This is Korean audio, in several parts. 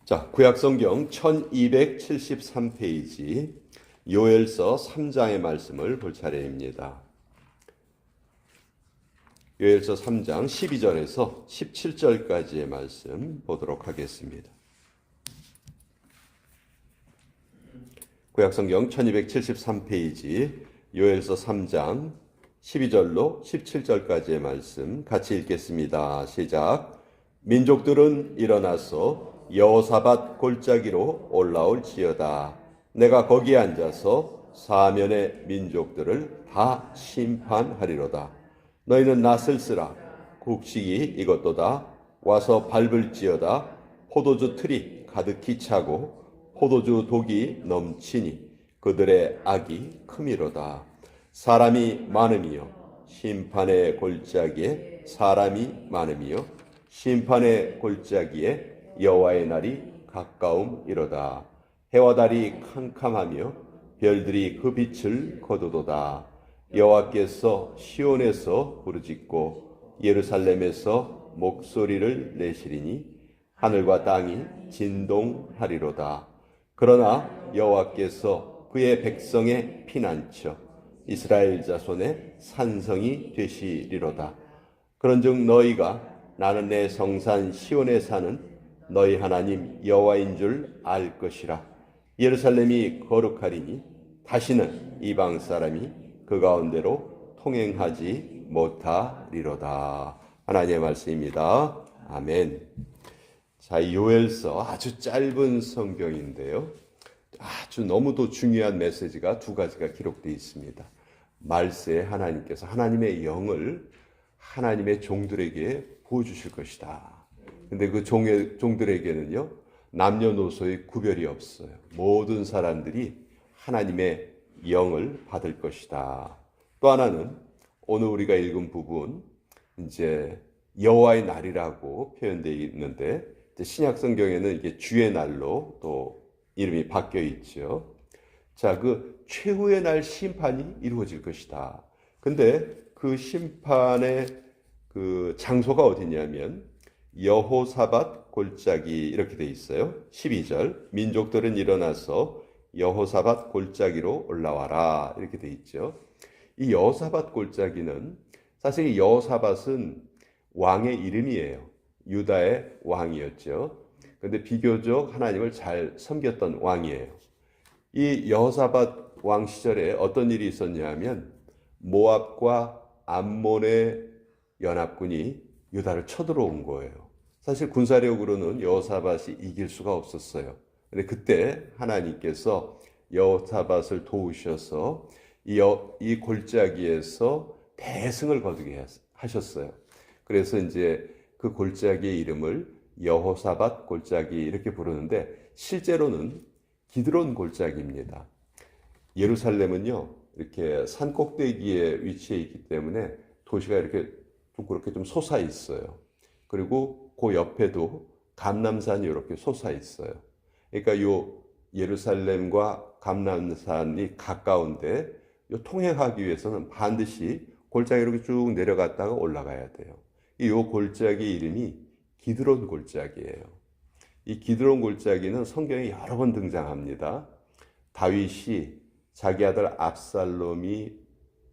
자, 구약성경 1273페이지 요엘서 3장의 말씀을 볼 차례입니다. 요엘서 3장 12절에서 17절까지의 말씀 보도록 하겠습니다. 구약성경 1273페이지 요엘서 3장 12절로 17절까지의 말씀 같이 읽겠습니다. 시작. 민족들은 일어나서 여호사밧 골짜기로 올라올지어다. 내가 거기에 앉아서 사면의 민족들을 다 심판하리로다. 너희는 낫을 쓰라. 곡식이 익었도다. 와서 밟을지어다. 포도주 틀이 가득히 차고 포도주 독이 넘치니 그들의 악이 크미로다. 사람이 많음이요 심판의 골짜기에 사람이 많음이요 심판의 골짜기에 여호와의 날이 가까움이로다. 해와 달이 캄캄하며 별들이 그 빛을 거두도다. 여호와께서 시온에서 부르짖고 예루살렘에서 목소리를 내시리니 하늘과 땅이 진동하리로다. 그러나 여호와께서 그의 백성의 피난처 이스라엘 자손의 산성이 되시리로다. 그런즉 너희가 나는 내 성산 시온에 사는 너희 하나님 여호와인 줄 알 것이라. 예루살렘이 거룩하리니 다시는 이방 사람이 그 가운데로 통행하지 못하리로다. 하나님의 말씀입니다. 아멘. 자, 요엘서 아주 짧은 성경인데요. 아주 너무도 중요한 메시지가 두 가지가 기록되어 있습니다. 말세에 하나님께서 하나님의 영을 하나님의 종들에게 부어주실 것이다. 근데 그 종들에게는요, 남녀노소의 구별이 없어요. 모든 사람들이 하나님의 영을 받을 것이다. 또 하나는 오늘 우리가 읽은 부분, 이제 여호와의 날이라고 표현되어 있는데, 신약 성경에는 이게 주의 날로 또 이름이 바뀌어 있죠. 자, 그 최후의 날 심판이 이루어질 것이다. 근데 그 심판의 그 장소가 어디냐면 여호사밧 골짜기 이렇게 돼 있어요. 12절 민족들은 일어나서 여호사밧 골짜기로 올라와라 이렇게 돼 있죠. 이 여호사밧 골짜기는 사실 이 여호사밧은 왕의 이름이에요. 유다의 왕이었죠. 그런데 비교적 하나님을 잘 섬겼던 왕이에요. 이 여호사밧 왕 시절에 어떤 일이 있었냐면 모압과 암몬의 연합군이 유다를 쳐들어온 거예요. 사실 군사력으로는 여호사밧이 이길 수가 없었어요. 근데 그때 하나님께서 여호사밧을 도우셔서 이 골짜기에서 대승을 거두게 하셨어요. 그래서 이제 그 골짜기의 이름을 여호사밧 골짜기 이렇게 부르는데 실제로는 기드론 골짜기입니다. 예루살렘은요 이렇게 산 꼭대기에 위치해 있기 때문에 도시가 이렇게 좀 그렇게 좀 솟아 있어요. 그리고 그 옆에도 감람산이 이렇게 솟아 있어요. 그러니까 요 예루살렘과 감람산이 가까운데 요 통행하기 위해서는 반드시 골짜기 이렇게 쭉 내려갔다가 올라가야 돼요. 이 골짜기 이름이 기드론 골짜기예요. 이 기드론 골짜기는 성경에 여러 번 등장합니다. 다윗이 자기 아들 압살롬이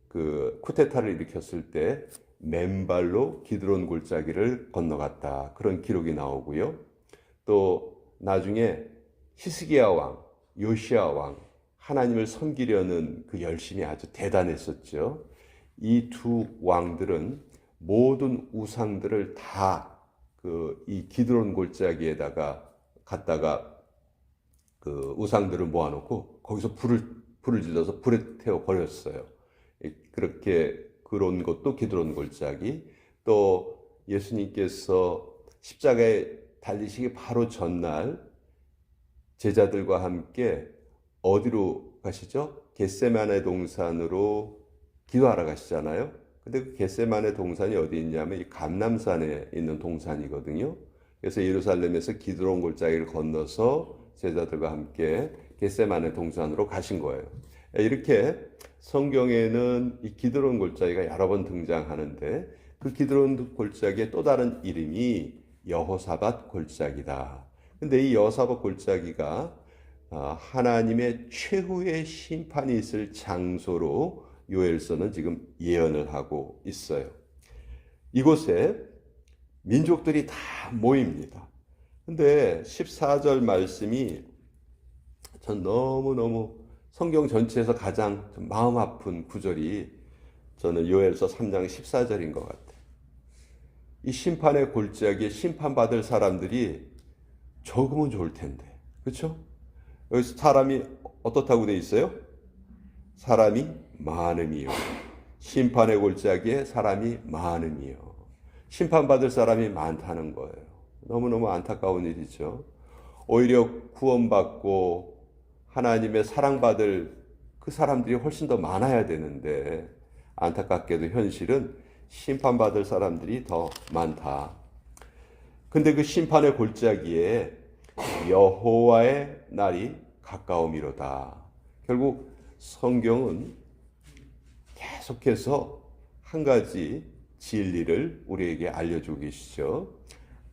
그 쿠데타를 일으켰을 때 맨발로 기드론 골짜기를 건너갔다. 그런 기록이 나오고요. 또 나중에 히스기야 왕, 요시야 왕, 하나님을 섬기려는 그 열심이 아주 대단했었죠. 이 두 왕들은 모든 우상들을 다 이 기드론 골짜기에다가 갖다가 그 우상들을 모아놓고 거기서 불을 질러서 불에 태워 버렸어요. 그렇게 그런 것도 기드론 골짜기. 또 예수님께서 십자가에 달리시기 바로 전날 제자들과 함께 어디로 가시죠? 겟세마네 동산으로 기도하러 가시잖아요. 근데 그 겟세마네 동산이 어디 있냐면 이 감람산에 있는 동산이거든요. 그래서 예루살렘에서 기드론 골짜기를 건너서 제자들과 함께 겟세마네 동산으로 가신 거예요. 이렇게 성경에는 이 기드론 골짜기가 여러 번 등장하는데 그 기드론 골짜기의 또 다른 이름이 여호사밧 골짜기다. 근데 이 여호사밧 골짜기가 하나님의 최후의 심판이 있을 장소로 요엘서는 지금 예언을 하고 있어요. 이곳에 민족들이 다 모입니다. 근데 14절 말씀이 전 너무너무 성경 전체에서 가장 마음 아픈 구절이 저는 요엘서 3장 14절인 것 같아요. 이 심판의 골짜기에 심판받을 사람들이 적으면 좋을 텐데, 그렇죠? 여기서 사람이 어떻다고 돼 있어요? 사람이 많음이요. 심판의 골짜기에 사람이 많음이요. 심판받을 사람이 많다는 거예요. 너무너무 안타까운 일이죠. 오히려 구원받고 하나님의 사랑받을 그 사람들이 훨씬 더 많아야 되는데, 안타깝게도 현실은 심판받을 사람들이 더 많다. 근데 그 심판의 골짜기에 여호와의 날이 가까움이로다. 결국 성경은 계속해서 한 가지 진리를 우리에게 알려주고 계시죠.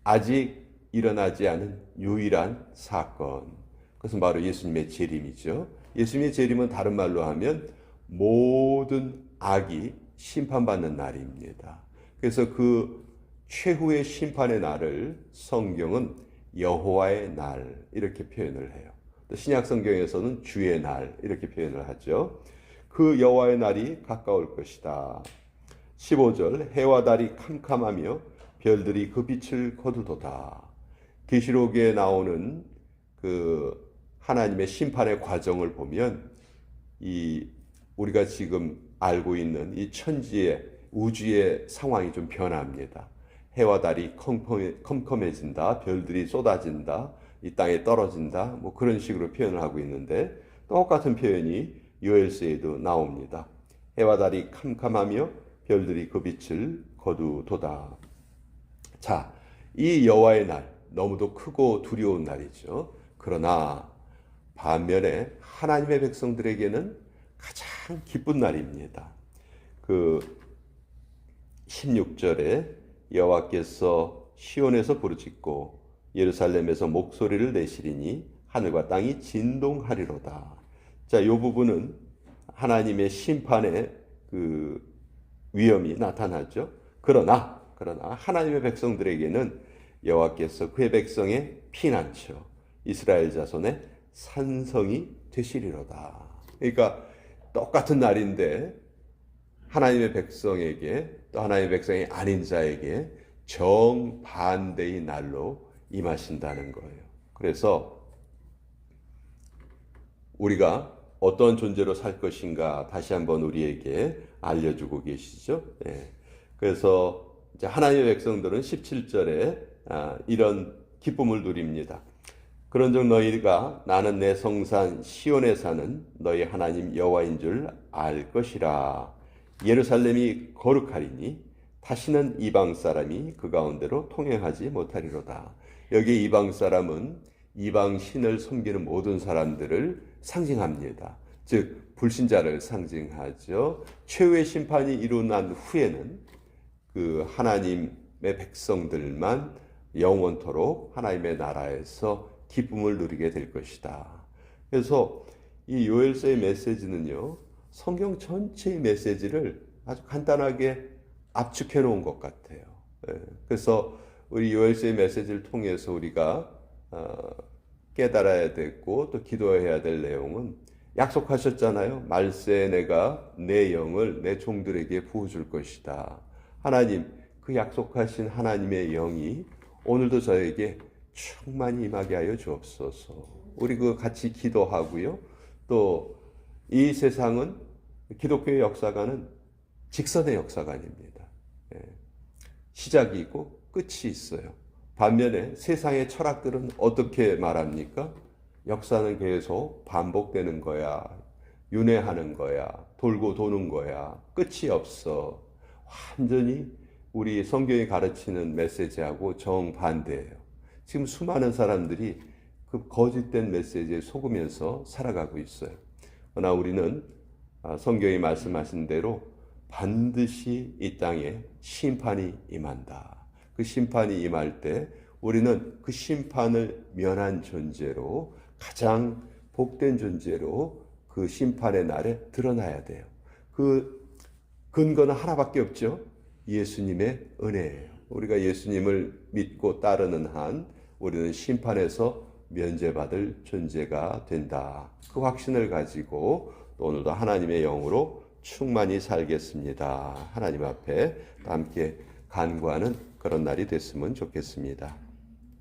아직 일어나지 않은 유일한 사건. 그것은 바로 예수님의 재림이죠. 예수님의 재림은 다른 말로 하면 모든 악이 심판받는 날입니다. 그래서 그 최후의 심판의 날을 성경은 여호와의 날 이렇게 표현을 해요. 또 신약 성경에서는 주의 날 이렇게 표현을 하죠. 그 여호와의 날이 가까울 것이다. 15절 해와 달이 캄캄하며 별들이 그 빛을 거두도다. 계시록에 나오는 그 하나님의 심판의 과정을 보면 이 우리가 지금 알고 있는 이 천지의 우주의 상황이 좀 변합니다. 해와 달이 컴컴해진다, 별들이 쏟아진다, 이 땅에 떨어진다, 뭐 그런 식으로 표현을 하고 있는데 똑같은 표현이 요엘서에도 나옵니다. 해와 달이 캄캄하며 별들이 그 빛을 거두도다. 자, 이 여호와의 날 너무도 크고 두려운 날이죠. 그러나 반면에 하나님의 백성들에게는 가장 기쁜 날입니다. 그 16절에 여호와께서 시온에서 부르짖고 예루살렘에서 목소리를 내시리니 하늘과 땅이 진동하리로다. 자, 이 부분은 하나님의 심판의 그 위험이 나타나죠. 그러나 하나님의 백성들에게는 여호와께서 그의 백성의 피난처 이스라엘 자손의 산성이 되시리로다. 그러니까 똑같은 날인데 하나님의 백성에게 또 하나님의 백성이 아닌 자에게 정반대의 날로 임하신다는 거예요. 그래서 우리가 어떤 존재로 살 것인가 다시 한번 우리에게 알려주고 계시죠. 예. 그래서 이제 하나님의 백성들은 17절에 이런 기쁨을 누립니다. 그런즉 너희가 나는 내 성산 시온에 사는 너희 하나님 여호와인 줄 알 것이라. 예루살렘이 거룩하리니 다시는 이방 사람이 그 가운데로 통행하지 못하리로다. 여기 이방 사람은 이방 신을 섬기는 모든 사람들을 상징합니다. 즉 불신자를 상징하죠. 최후의 심판이 일어난 후에는 그 하나님의 백성들만 영원토록 하나님의 나라에서 기쁨을 누리게 될 것이다. 그래서 이 요엘서의 메시지는요, 성경 전체의 메시지를 아주 간단하게 압축해 놓은 것 같아요. 그래서 우리 요엘서의 메시지를 통해서 우리가 깨달아야 되고 또 기도해야 될 내용은 약속하셨잖아요. 말세 내가 내 영을 내 종들에게 부어줄 것이다. 하나님, 그 약속하신 하나님의 영이 오늘도 저에게 충만히 임하게 하여 주옵소서. 우리 그 같이 기도하고요. 또 이 세상은 기독교의 역사관은 직선의 역사관입니다. 시작이 있고 끝이 있어요. 반면에 세상의 철학들은 어떻게 말합니까? 역사는 계속 반복되는 거야. 윤회하는 거야. 돌고 도는 거야. 끝이 없어. 완전히 우리 성경이 가르치는 메시지하고 정반대예요. 지금 수많은 사람들이 그 거짓된 메시지에 속으면서 살아가고 있어요. 그러나 우리는 성경이 말씀하신 대로 반드시 이 땅에 심판이 임한다. 그 심판이 임할 때 우리는 그 심판을 면한 존재로 가장 복된 존재로 그 심판의 날에 드러나야 돼요. 그 근거는 하나밖에 없죠. 예수님의 은혜예요. 우리가 예수님을 믿고 따르는 한 우리는 심판에서 면제받을 존재가 된다. 그 확신을 가지고 오늘도 하나님의 영으로 충만히 살겠습니다. 하나님 앞에 함께 간구하는 그런 날이 됐으면 좋겠습니다.